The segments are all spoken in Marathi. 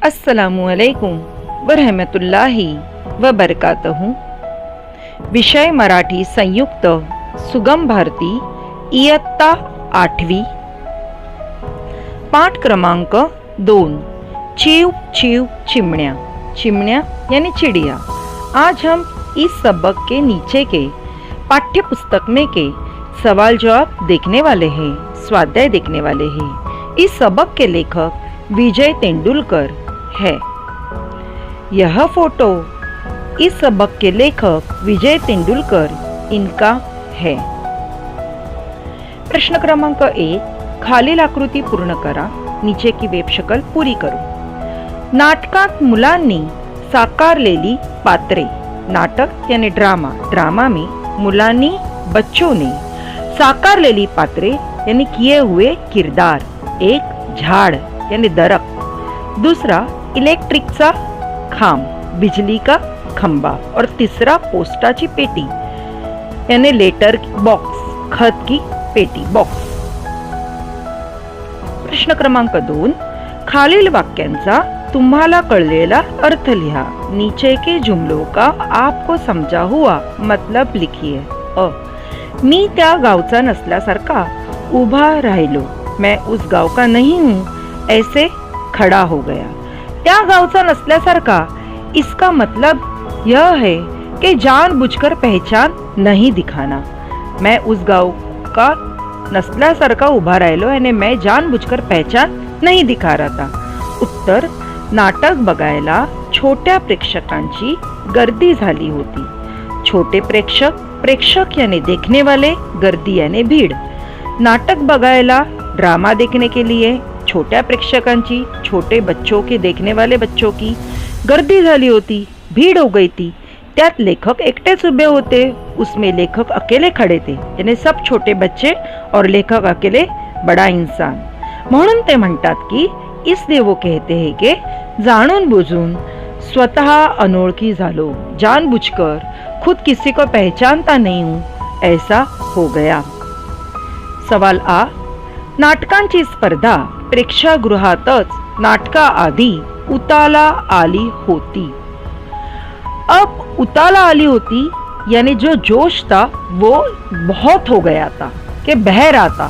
अस्सलामुअलैकुम वरहमतुल्लाहि वबरकातहू। विषय मराठी संयुक्त सुगम भारती इयत्ता 8वी। पाठ क्रमांक 2। Chew chew चिमनिया। चिमनिया यानी चिड़िया। आज हम इस सबक के नीचे के पाठ्य पुस्तक में के सवाल जवाब देखने वाले हैं, स्वाध्याय देखने वाले हैं। इस सबक के लेखक विजय तेंदुलकर है। यह फोटो इस सबक के लेखक विजय तेंदुलकर इनका है। प्रश्न क्रमांक 1। खालील आकृती पूर्ण करा, नीचे की वेब शक्ल पुरी करो। नाटकात मुलांनी साकारलेली पात्रे। नाटक यानी ड्रामा, ड्रामा में मुलांनी बच्चों ने साकारलेली पात्रे यानी किए हुए किरदार। एक झाड़ यानी दरख्त, दूसरा इलेक्ट्रिकचा खांब, बिजली का खंबा, और तीसरा पोस्टाची पेटी यानी लेटर बॉक्स, खत की पेटी बॉक्स। प्रश्न क्रमांक 2। खालील वाक्यांचा तुम्हाला कळलेला अर्थ लिहा। नीचे के जुमलों का आपको समझा हुआ मतलब लिखिए। अ, मी त्या गावचा नसल्यासारखा उभा राहिलो। मैं उस गांव का नहीं हूँ, ऐसे खड़ा हो गया। त्या गावचा नसल्यासारखा, इसका मतलब यह है कि जानबूझकर पहचान नहीं दिखाना। मैं उस गांव का नसल्यासारखा उभा राहिलो यानी मैं जानबूझकर पहचान नहीं दिखा रहा था। उत्तर, नाटक बघायला छोट्या प्रेक्षकांची गर्दी झाली होती। छोटे प्रेक्षक, प्रेक्षक यानी देखने वाले, गर्दी यानी भीड़। नाटक बघायला ड्रामा देखने के लिए छोट्या प्रेक्षकांची, छोटे बच्चों के देखने वाले बच्चों की गर्दी झाली होती, भीड़ हो गई थी। त्यात लेखक एकटेच उभे होते, उसमें लेखक अकेले खड़े थे यानी सब छोटे बच्चे और लेखक अकेले बड़ा इंसान। म्हणून ते म्हणतात की इसलिए वो कहते हैं कि जाणून बुझून स्वतः अनोळखी झालो, जानबूझकर खुद किसी को पहचानता नहीं हूँ, ऐसा हो गया। सवाल आ। नाटकांची स्पर्धा प्रेक्षागृहातच नाटकाआधी उताला आली होती। अब उताला आली होती यानी जो जोश था वो बहुत हो गया था, कि बह रहा था,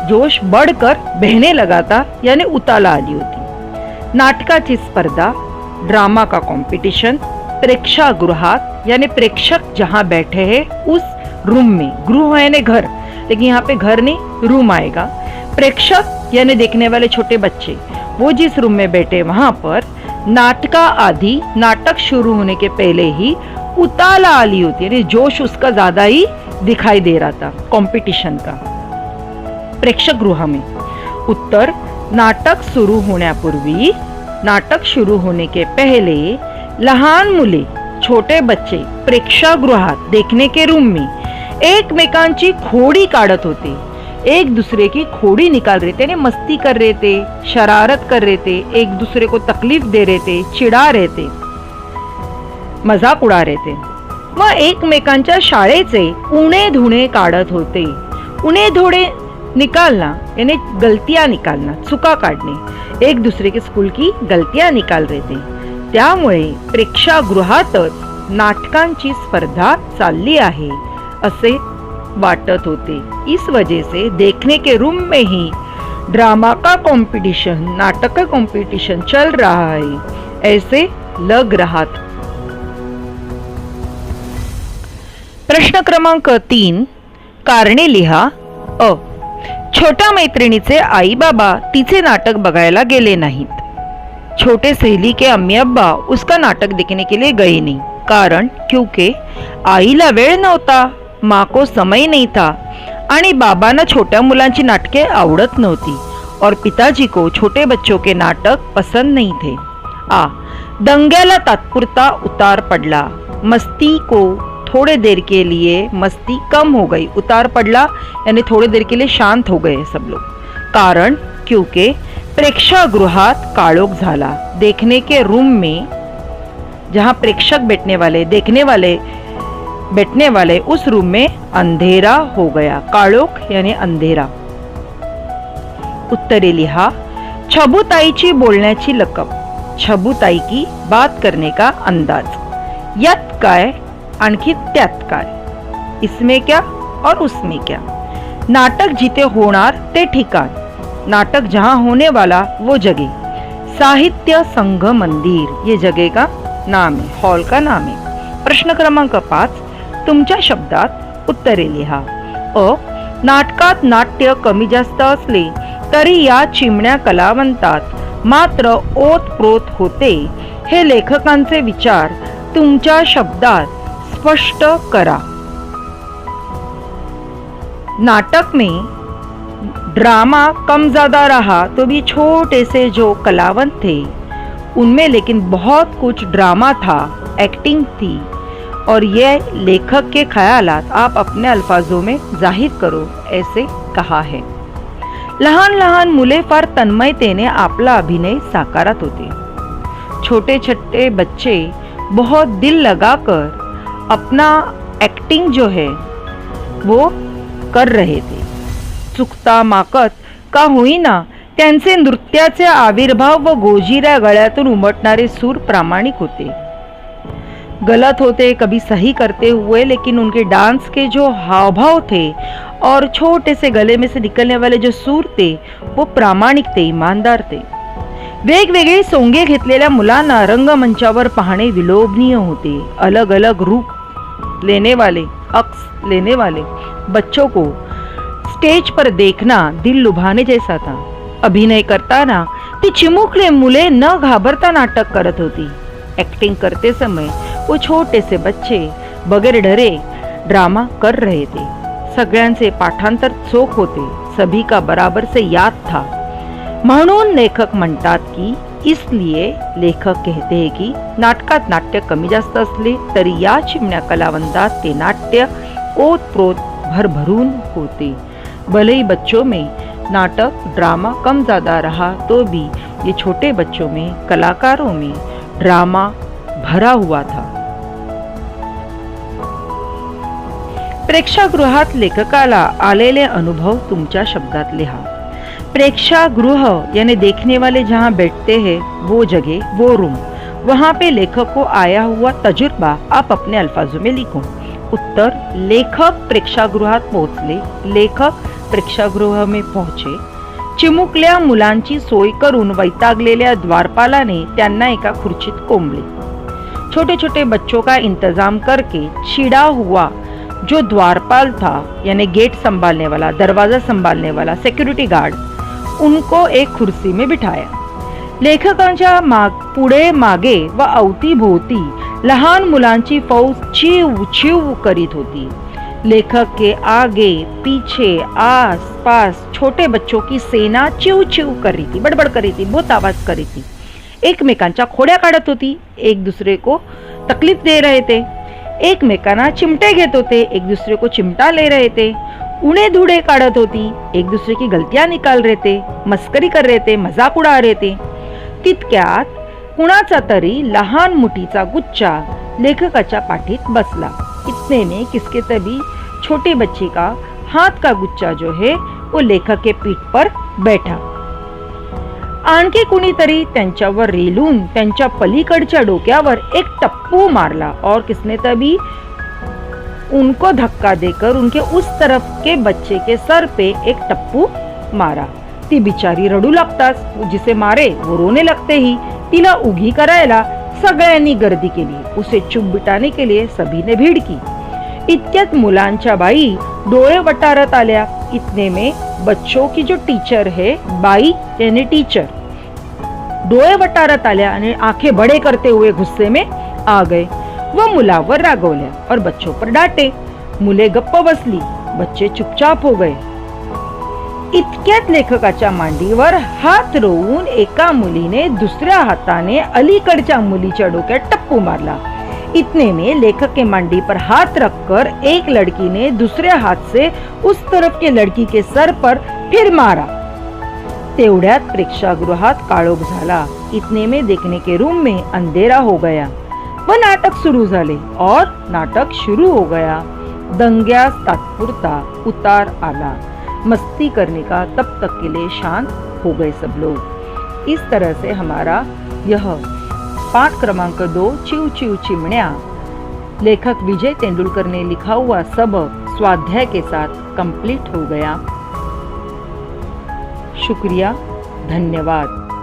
जोश बढ़कर बहने लगा था यानी उताला आली होती। नाटकाची स्पर्धा, ड्रामा का कंपटीशन, प्रेक्षागृहात यानी प्रेक्षक जहां बैठे हैं उस रूम में, गृह यानी घर, लेकिन यहाँ पे घर नहीं रूम आएगा। प्रेक्षक यानी देखने वाले छोटे बच्चे, वो जिस रूम में बैठे वहां पर नाटका आदि, नाटक शुरू होने के पहले ही उताला आली होती यानी जोश उसका ज्यादा ही दिखाई दे रहा था कंपटीशन का प्रेक्षागृह में। उत्तर, नाटक शुरू होण्यापूर्वी, नाटक शुरू होने के पहले लहान मुले, छोटे बच्चे प्रेक्षागृहात देखने के रूम में एकमेकांची खोडी काढत होते, एक दूसरे की खोडी निकाल रहे थे, मस्ती कर रहे थे, शरारत कर रहे थे, एक दूसरे को तकलीफ दे रहे थे, चिढ़ा रहे थे, मजाक उड़ा रहे थे। वह एकमेकांच्या शाळेचे उणे धुणे काढत होते। उणे धुणे निकालना यानी गलतियां निकालना, चुका काढणे, एक दूसरे के स्कूल की गलतियां निकाल रहे थे। त्यामुळे प्रेक्षागृहातच नाटकांची स्पर्धा चालली आहे असे वाटत होते। इस वजह से देखने के रूम में ही ड्रामा का कंपटीशन, नाटक का कंपटीशन चल रहा है, ऐसे लग रहा था। प्रश्न क्रमांक 3। कारणे लिहा। अ, छोट्या मैत्रिणीचे आई बाबा तिचे नाटक बघायला गेले नाहीत। छोटे सहेली के अम्मी अब्बा उसका नाटक देखने के लिए गए नहीं। कारण क्योंकि आईला वेळ नव्हता, माँ को समय नहीं था, आणि बाबांना छोट्या मुलांची नाटके आवडत नव्हती, और पिताजी को छोटे बच्चों के नाटक पसंद नहीं थे। आ, दंग्याला तात्पुरता उतार पडला। मस्ती को थोड़े देर के लिए मस्ती कम हो गई। उतार पडला यानी थोड़ी देर के लिए शांत हो गए सब लोग। कारण क्योंकि प्रेक्षागृहात काळोख झाला, देखने के रूम में जहां प्रेक्षक बैठने वाले, देखने वाले बैठने वाले उस रूम में अंधेरा हो गया। काळोख यानी अंधेरा। उत्तरे लिहा। छबुताईची बोलण्याची लकब, छबुताई की बात करने का अंदाज, यात काय आणखी त्यात काय, इसमें क्या और उसमें क्या, नाटक जिथे होणार ते ठिकाण, नाटक जहां होने वाला वो जगह, साहित्य संघ मंदिर ये जगह का नाम है, हॉल का नाम है। प्रश्न क्रमांक 5, तुमच्या शब्दात उत्तरे लिहा। अ, नाटकात नाट्य कमी जास्त असले तरी या चिमण्या कलावंतात मात्र ओतप्रोत होते, हे लेखकांचे विचार तुमच्या शब्दात स्पष्ट करा। नाटक में ड्रामा कम ज्यादा रहा तो भी छोटे से जो कलावंत थे उनमें लेकिन बहुत कुछ ड्रामा था, एक्टिंग थी, और ये लेखक के ख्यालात आप अपने अल्फाजों में जाहिर करो, ऐसे कहा है। लहान लहान मुले फार तन्मयतेने आपला अभिनय साकारत होते। छोटे छोटे बच्चे बहुत दिल लगाकर अपना एक्टिंग जो है वो कर रहे थे। चुकता माकत का होईना त्यांचे नृत्याचे आविर्भाव व गोजिऱ्या गळ्यातून उमटणारे सूर प्रामाणिक होते। गलत होते कभी सही करते हुए, लेकिन उनके डांस के जो हाव भाव थे और छोटे से गले में से निकलने वाले जो सूर थे वो प्रामाणिक थे, ईमानदार थे। वेगवेगळे सोंगे घेतलेल्या मुलांना रंगमंचावर पाहणे विलोभनीय होते। अलग अलग रूप लेने वाले, अक्स लेने वाले बच्चों को स्टेज पर देखना दिल लुभाने जैसा था। अभिनय करताना ती चिमुकले मुले न घाबरता नाटक करत होती। एक्टिंग करते समय वो छोटे से बच्चे बगैर डरे ड्रामा कर रहे थे। सगळ्यांचे पाठांतर चोख होते, सभी का बराबर से याद था। म्हणून लेखक म्हणतात की, इसलिए लेखक कहते हैं कि नाटकात नाट्य कमी जास्त असले तरी या चिमण्या कलावंतात ते नाट्य ओतप्रोत भरभरून होते। भले ही बच्चों में नाटक ड्रामा कम ज्यादा रहा तो भी ये छोटे बच्चों में, कलाकारों में ड्रामा भरा हुआ था। प्रेक्षागृहात लेखकाला आलेले अनुभव तुमच्या शब्दात लिहा। प्रेक्षागृह यानी देखने वाले जहाँ बैठते हैं वो जगह, वो रूम, वहाँ पे लेखक को आया हुआ तजुर्बा आप अपने अल्फाजों में लिखो। उत्तर, लेखक प्रेक्षागृहात पोहोचले। लेखक प्रेक्षागृह में पहुंचे। चिमुकल्या मुलांची सोय करून वैतागलेल्या द्वारपालाने त्यांना एका खुर्चीत कोंबले। छोटे छोटे बच्चों का इंतजाम करके छिड़ा हुआ जो द्वारपाल था, यानी गेट संभालने वाला, दरवाजा संभालने वाला, सिक्योरिटी गार्ड, उनको एक कुर्सी में बिठाया। लेखकांच्या पुढे मागे व अवतीभोवती लहान मुलांची फौज चिव चिव करीत होती। लेखक के आगे पीछे आस पास छोटे बच्चों की सेना चिव चिव कर रही थी, बड़बड़ कर रही थी, बहुत आवाज कर रही थी, एकमेकांच्या खोड्या काढत होती, एक दूसरे को तकलीफ दे रहे थे, एकमेकांना चिमटे घेत होते, एक दूसरे को चिमटा ले रहे थे, उणे धुडे काढत होती, एक दूसरे की गलतियां निकाल रहे थे, मस्करी कर रहे थे, मजाक उड़ा रहे थे। तितक्यात कुणाचा तरी लहान मुठीचा गुच्छा लेखकाच्या पाठीत बसला। इतने में किसके तभी छोटे बच्चे का हाथ का गुच्छा जो है वो लेखक के पीठ पर बैठा। आणखी कुणीतरी त्यांच्यावर रेलून त्यांच्या पलीकडच्या डोक्यावर एक टप्पू मारला और किसने तभी उनको धक्का देकर उनके उस तरफ के बच्चे के सर पे एक टप्पू मारा। ती बिचारी रडू लागताच, जिसे मारे वो रोने लगते ही तिला उगी करायला सगळ्यांनी गर्दी केली। उसे चुप बिटाने के लिए सभी ने भीड़ की। इतक्यात मुलांच्या बाई डोळे वटारत आल्या। इतने में बच्चों की जो टीचर है, बाई यानी टीचर, डोळे वटारत आल्या आणि आंखें बड़े करते हुए गुस्से में आ गए। वह मुलावर रागवल्या और बच्चों पर डांटे। मुले गप्प बसली, बच्चे चुपचाप हो गए। इतक्यात लेखकाच्या मांडीवर हात रोवून एका मुलीने दुसऱ्या हाताने अलीकडच्या मुलीच्या डोक्यात टप्पू मारला। इतने में लेखक के मांडी पर हाथ रखकर एक लड़की ने दूसरे हाथ से उस तरफ के लड़की के सर पर फिर मारा। तेवढ्यात प्रेक्षागृहात काळोख झाला। इतने में देखने के रूम में अंधेरा हो गया। वह नाटक शुरू झाले और नाटक शुरू हो गया। दंग्यास तात्पुरता उतार आला। मस्ती करने का तब तक के लिए शांत हो गए सब लोग। इस तरह से हमारा यह पाठ क्रमांक 2 चिव चिव चिमण्या लेखक विजय तेंदुलकर ने लिखा हुआ सबक स्वाध्याय के साथ कंप्लीट हो गया। शुक्रिया, धन्यवाद।